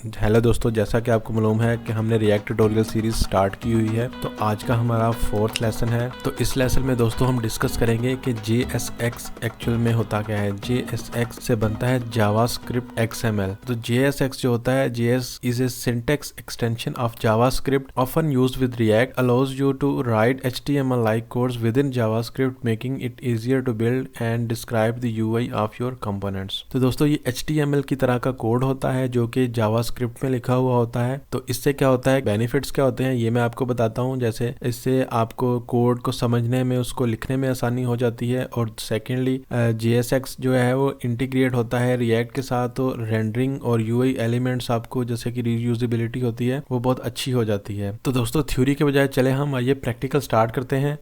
Hello दोस्तों, जैसा कि आपको मालूम है कि हमने रिएक्ट ट्यूटोरियल सीरीज स्टार्ट की हुई है। तो आज का हमारा 4th लेसन है। तो इस लेसन में दोस्तों हम डिस्कस करेंगे कि JSX एक्चुअल में होता क्या है। JSX से बनता है जावास्क्रिप्ट XML। तो JSX जो होता है, JS is a syntax extension of JavaScript often used with React, allows you to write HTML like codes within JavaScript, making it easier to build and describe the UI of your components। तो दोस्तों ये HTML की तरह का code होता है जो कि जावास्क्रिप्ट में लिखा हुआ होता है। तो इससे क्या होता है, बेनिफिट्स क्या होते हैं ये मैं आपको बताता हूँ। जैसे इससे आपको कोड को समझने में, उसको लिखने में आसानी हो जाती है। और सेकेंडली JSX जो है वो इंटीग्रेट होता है रिएक्ट के साथ, तो रेंडरिंग और UI एलिमेंट्स आपको जैसे कि रीयूजेबिलिटी होती है वो बहुत अच्छी हो जाती है। तो दोस्तों थ्योरी के बजाय चले हम आइए प्रैक्टिकल स्टार्ट करते हैं।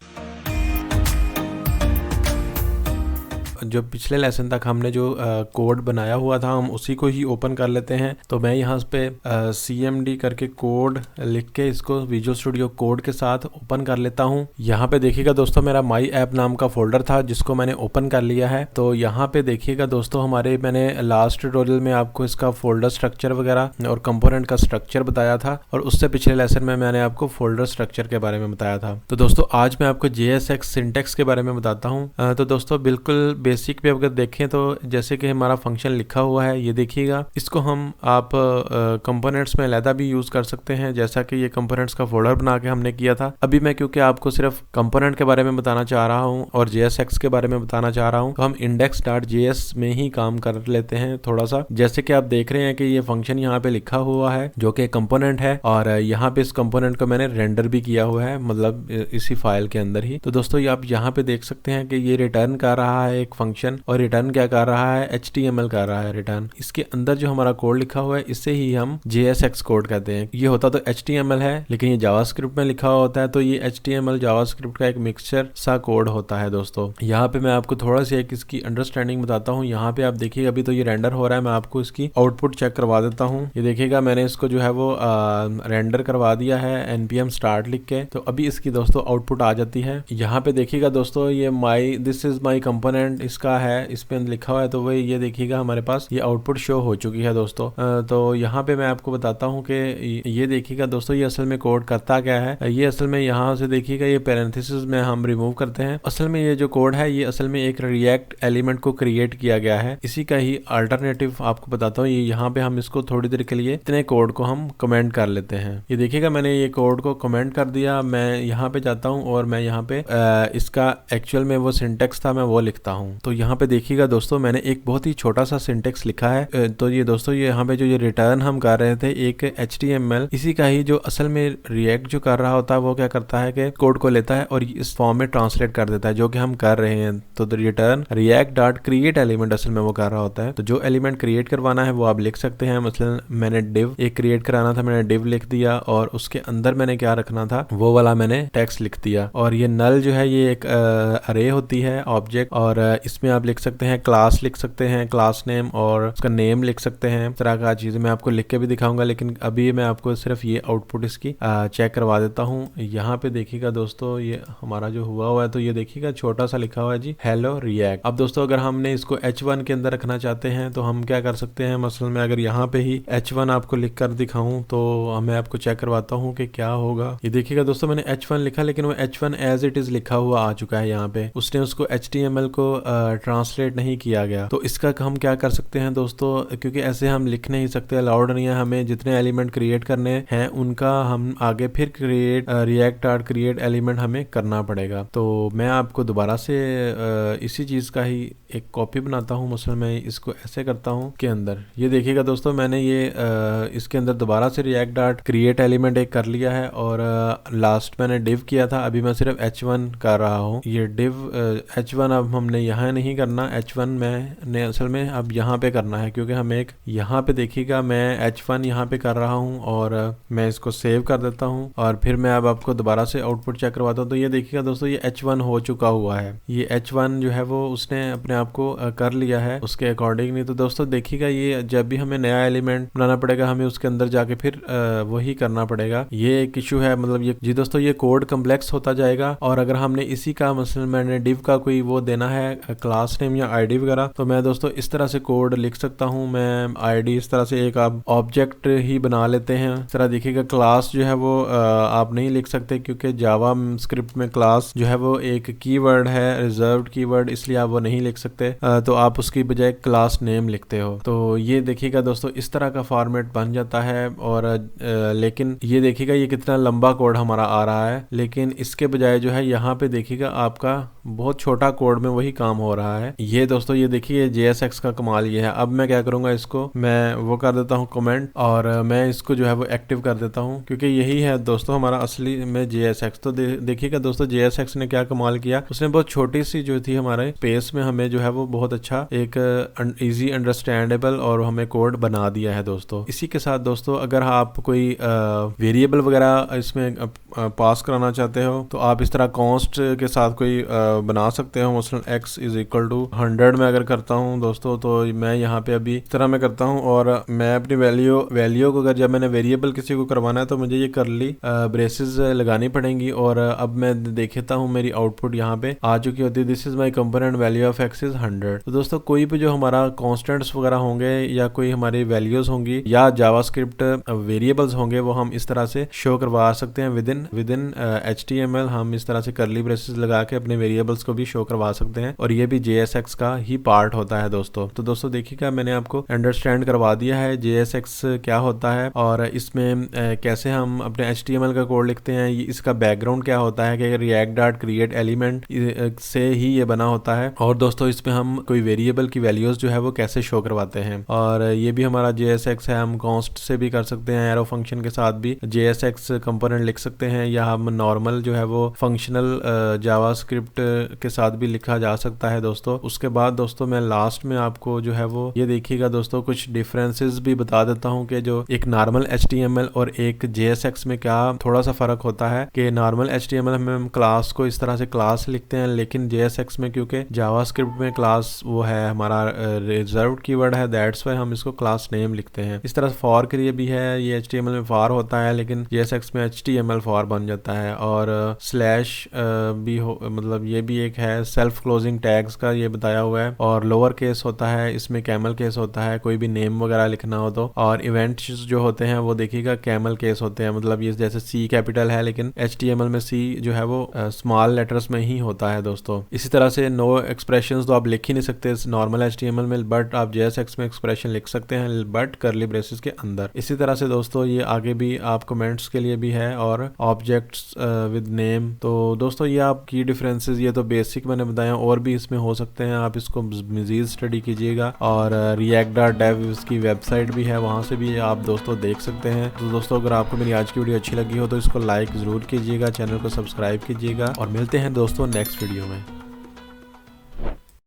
जो पिछले लेसन तक हमने जो कोड बनाया हुआ था हम उसी को ही ओपन कर लेते हैं। तो मैं यहाँ पे CMD करके कोड लिख के इसको विजुअल स्टूडियो कोड के साथ ओपन कर लेता हूँ। यहाँ पे देखिएगा दोस्तों मेरा माई ऐप नाम का फोल्डर था जिसको मैंने ओपन कर लिया है। तो यहाँ पे देखिएगा दोस्तों मैंने लास्ट ट्यूटोरियल में आपको इसका फोल्डर स्ट्रक्चर वगैरह और कंपोनेंट का स्ट्रक्चर बताया था, और उससे पिछले लेसन में मैंने आपको फोल्डर स्ट्रक्चर के बारे में बताया था। तो दोस्तों आज मैं आपको JSX सिंटेक्स के बारे में बताता हूँ। तो दोस्तों बिल्कुल बेसिक पे अगर देखें तो जैसे कि हमारा फंक्शन लिखा हुआ है, ये देखिएगा। इसको हम आप कंपोनेंट्स में अलहदा भी यूज कर सकते हैं, जैसा कि ये कंपोनेंट्स का फोल्डर बना के हमने किया था। अभी मैं क्योंकि आपको सिर्फ कंपोनेंट के बारे में बताना चाह रहा हूं और JSX के बारे में बताना चाह रहा हूं, तो हम index.js में ही काम कर लेते हैं थोड़ा सा। जैसे कि आप देख रहे हैं कि ये फंक्शन यहाँ पे लिखा हुआ है जो कि कंपोनेंट है, और यहाँ पे इस कंपोनेंट को मैंने रेंडर भी किया हुआ है, मतलब इसी फाइल के अंदर ही। तो दोस्तों ये आप यहाँ पे देख सकते हैं कि ये रिटर्न कर रहा है एक फंक्शन, और रिटर्न क्या कर रहा है, HTML कर रहा है रिटर्न। इसके अंदर जो हमारा कोड लिखा हुआ है इसे ही हम JSX कोड कहते हैं। ये होता तो HTML है लेकिन ये जावास्क्रिप्ट में लिखा हुआ होता है, तो ये HTML जावास्क्रिप्ट का एक मिक्सचर सा कोड होता है। दोस्तों यहाँ पे मैं आपको थोड़ा सा एक इसकी अंडरस्टैंडिंग बताता हूँ। यहाँ पे आप देखिए अभी तो ये रेंडर हो रहा है, मैं आपको इसकी आउटपुट चेक करवा देता हूँ। ये देखिएगा मैंने इसको जो है वो रेंडर करवा दिया है npm start लिख के। तो अभी इसकी दोस्तों आउटपुट आ जाती है। यहाँ पे देखिएगा दोस्तों ये दिस इज माई कंपोनेंट इसका है, इस पे लिखा हुआ है। तो वही ये देखिएगा हमारे पास ये आउटपुट शो हो चुकी है दोस्तों। तो यहाँ पे मैं आपको बताता हूँ कि ये देखिएगा दोस्तों ये असल में कोड करता क्या है। ये असल में यहाँ से देखिएगा ये पैरेंथेसिस में हम रिमूव करते हैं। असल में ये जो कोड है ये असल में एक रिएक्ट एलिमेंट को क्रिएट किया गया है, इसी का ही अल्टरनेटिव आपको बताता हूँ। ये यहाँ पे हम इसको थोड़ी देर के लिए इतने कोड को हम कमेंट कर लेते हैं। ये देखिएगा मैंने ये कोड को कमेंट कर दिया। मैं यहाँ पे जाता हूँ और मैं यहाँ पे इसका एक्चुअल में वो सिंटेक्स था मैं वो लिखता हूँ। तो यहाँ पे देखिएगा दोस्तों मैंने एक बहुत ही छोटा सा सिंटेक्स लिखा है। तो ये दोस्तों ये यहाँ पे जो ये रिटर्न हम कर रहे थे एक HTML, इसी का ही जो असल में रिएक्ट जो कर रहा होता है वो क्या करता है कि कोड को लेता है और इस फॉर्म में ट्रांसलेट कर देता है जो कि हम कर रहे हैं। तो return react dot create element असल में वो कर रहा होता है। तो जो एलिमेंट क्रिएट करवाना है वो आप लिख सकते हैं। मसलन मैंने डिव एक क्रिएट कराना था, मैंने डिव लिख दिया, और उसके अंदर मैंने क्या रखना था वो वाला मैंने टेक्स्ट लिख दिया। और ये नल जो है ये एक अरे होती है ऑब्जेक्ट, और इसमें आप लिख सकते हैं क्लास लिख सकते हैं, क्लास नेम, और उसका नेम लिख सकते हैं। इस तरह का चीज़ मैं आपको लिख के भी दिखाऊंगा, लेकिन अभी मैं आपको सिर्फ ये आउटपुट इसकी चेक करवा देता हूँ। यहाँ पे देखिएगा दोस्तों ये हमारा जो हुआ है, तो ये देखिएगा छोटा सा लिखा हुआ है जी हेलो रिएक्ट। अब दोस्तों अगर हमने इसको H1 के अंदर रखना चाहते हैं तो हम क्या कर सकते हैं। मसलन मैं अगर यहाँ पे ही H1 आपको लिख कर दिखाऊं तो मैं आपको चेक करवाता हूँ कि क्या होगा। ये देखिएगा दोस्तों मैंने H1 लिखा, लेकिन वो H1 एज इट इज लिखा हुआ आ चुका है यहाँ पे, उसने उसको HTML को ट्रांसलेट नहीं किया गया। तो इसका हम क्या कर सकते हैं दोस्तों, क्योंकि ऐसे हम लिख नहीं सकते, अलाउड नहीं है। हमें जितने एलिमेंट क्रिएट करने हैं उनका हम आगे फिर create react dot create element हमें करना पड़ेगा। तो मैं आपको दोबारा से इसी चीज का ही एक कॉपी बनाता हूँ। मसलन मैं इसको ऐसे करता हूँ के अंदर ये देखिएगा दोस्तों मैंने ये इसके अंदर दोबारा से रिएक्ट डॉट क्रिएट एलिमेंट एक कर लिया है, और लास्ट मैंने डिव किया था, अभी मैं सिर्फ H1 कर रहा हूँ। ये डिव H1 अब हमने यहाँ नहीं करना, H1 मैंने असल में अब यहाँ पे करना है, क्योंकि हम एक यहाँ पे देखिएगा मैं H1 यहाँ पे कर रहा हूँ, और मैं इसको सेव कर देता हूँ, और फिर मैं अब आपको दोबारा से आउटपुट चेक करवाता हूँ। तो ये देखिएगा दोस्तों ये H1 हो चुका हुआ है। ये H1 जो है वो उसने अपने आपको कर लिया है उसके अकॉर्डिंग। नहीं तो दोस्तों देखिएगा ये जब भी हमें नया एलिमेंट बनाना पड़ेगा हमें उसके अंदर जाके फिर वही करना पड़ेगा। ये एक इशू है, मतलब ये जी दोस्तों ये कोड कम्प्लेक्स होता जाएगा। और अगर हमने इसी का मसलन मैंने डिव का कोई वो देना है क्लास नेम या आईडी वगैरह, तो मैं दोस्तों इस तरह से कोड लिख सकता हूँ। मैं आईडी इस तरह से एक आप ऑब्जेक्ट ही बना लेते हैं। इस तरह देखिएगा क्लास जो है वो आप नहीं लिख सकते क्योंकि जावा स्क्रिप्ट में क्लास जो है वो एक कीवर्ड है, रिजर्व्ड कीवर्ड, इसलिए आप वो नहीं लिख सकते। तो आप उसकी बजाय क्लास नेम लिखते हो। तो ये देखिएगा दोस्तों इस तरह का फॉर्मेट बन जाता है। और लेकिन ये देखिएगा ये कितना लंबा कोड हमारा आ रहा है, लेकिन इसके बजाय जो है यहाँ पे देखिएगा आपका बहुत छोटा कोड में वही काम हो रहा है। ये दोस्तों ये देखिए JSX का कमाल ये है। अब मैं क्या करूंगा, इसको मैं वो कर देता हूँ कमेंट और मैं इसको जो है वो एक्टिव कर देता हूँ क्योंकि यही है दोस्तों हमारा असली में JSX। तो देखिएगा दोस्तों JSX ने क्या कमाल किया, उसने बहुत छोटी सी जो थी हमारे स्पेस में हमें जो है वो बहुत अच्छा एक इजी अंडरस्टैंडेबल और हमें कोड बना दिया है दोस्तों। इसी के साथ दोस्तों अगर आप कोई वेरिएबल वगैरह इसमें पास कराना चाहते हो तो आप इस तरह कॉन्स्ट के साथ कोई बना सकते हो। मसलन x इज इक्वल टू 100 में अगर करता हूँ दोस्तों, तो मैं यहाँ पे अभी इस तरह मैं करता हूँ और मैं अपनी वैल्यू को अगर जब मैंने वेरिएबल किसी को करवाना है तो मुझे ये करली ब्रेसेस लगानी पड़ेंगी। और अब मैं देखता हूँ मेरी आउटपुट यहाँ पे आ चुकी होती है। This is my component value of x is 100। तो दोस्तों कोई भी जो हमारा कॉन्स्टेंट्स वगैरह होंगे या कोई हमारी वैल्यूज होंगी या जावास्क्रिप्ट वेरिएबल्स होंगे वो हम इस तरह से शो करवा सकते हैं विद इन HTML। हम इस तरह से करली ब्रेसेस लगा के अपने वेरिएबल्स को भी शो करवा सकते हैं और ये भी JSX का ही पार्ट होता है दोस्तों। तो दोस्तों देखिएगा मैंने आपको अंडरस्टैंड करवा दिया है JSX क्या होता है और इसमें कैसे हम अपने HTML का कोड लिखते हैं। इसका बैकग्राउंड क्या होता है कि react.create एलिमेंट से ही ये बना होता है। और दोस्तों इसमें हम कोई वेरिएबल की वैल्यूज जो है वो कैसे शो करवाते हैं। और ये भी हमारा JSX है, हम कॉन्स्ट से भी कर सकते हैं, एरो फंक्शन के साथ भी JSX कंपोनेंट लिख सकते हैं या हम नॉर्मल जो है वो फंक्शनल जावास्क्रिप्ट के साथ भी लिखा जा सकता है दोस्तों। उसके बाद दोस्तों मैं लास्ट में आपको जो है वो ये देखिएगा दोस्तों कुछ डिफरेंसेस भी बता देता हूँ कि जो एक नॉर्मल HTML और एक JSX में क्या थोड़ा सा फर्क होता है। कि नॉर्मल HTML में हम क्लास को इस तरह से क्लास लिखते हैं, लेकिन JSX में क्योंकि जावास्क्रिप्ट में क्लास वो है हमारा रिजर्व्ड कीवर्ड है, दैट्स वाई हम इसको क्लास नेम लिखते हैं। इस तरह फॉर के लिए भी है, ये HTML में फॉर होता है लेकिन JSX में HTML फॉर बन जाता है। और स्लैश भी मतलब ये भी एक है, सेल्फ क्लोजिंग टैग्स का ये बताया हुआ है। और लोअर केस होता है, इसमें कैमल केस होता है कोई भी नेम वगैरह लिखना हो तो। और इवेंट्स जो होते हैं वो देखिएगा कैमल केस होते हैं, मतलब ये जैसे C कैपिटल है लेकिन HTML में C जो है वो स्मॉल लेटर्स में ही होता है दोस्तों। इसी तरह से नो एक्सप्रेशंस तो आप लिख ही नहीं सकते नॉर्मल HTML में, बट आप JSX में एक्सप्रेशन लिख सकते हैं बट करली ब्रेसेस के अंदर। इसी तरह से दोस्तों ये आगे भी आप कमेंट्स के लिए भी है और ऑब्जेक्ट्स विद नेम। तो दोस्तों ये आप की डिफरेंसेस ये तो बेसिक मैंने बताया, और भी इसमें हो सकते हैं, आप इसको मजीद स्टडी कीजिएगा। और react.dev इसकी वेबसाइट भी है, वहाँ से भी आप दोस्तों देख सकते हैं। तो दोस्तों अगर आपको मेरी आज की वीडियो अच्छी लगी हो तो इसको लाइक ज़रूर कीजिएगा, चैनल को सब्सक्राइब कीजिएगा और मिलते हैं दोस्तों नेक्स्ट वीडियो में।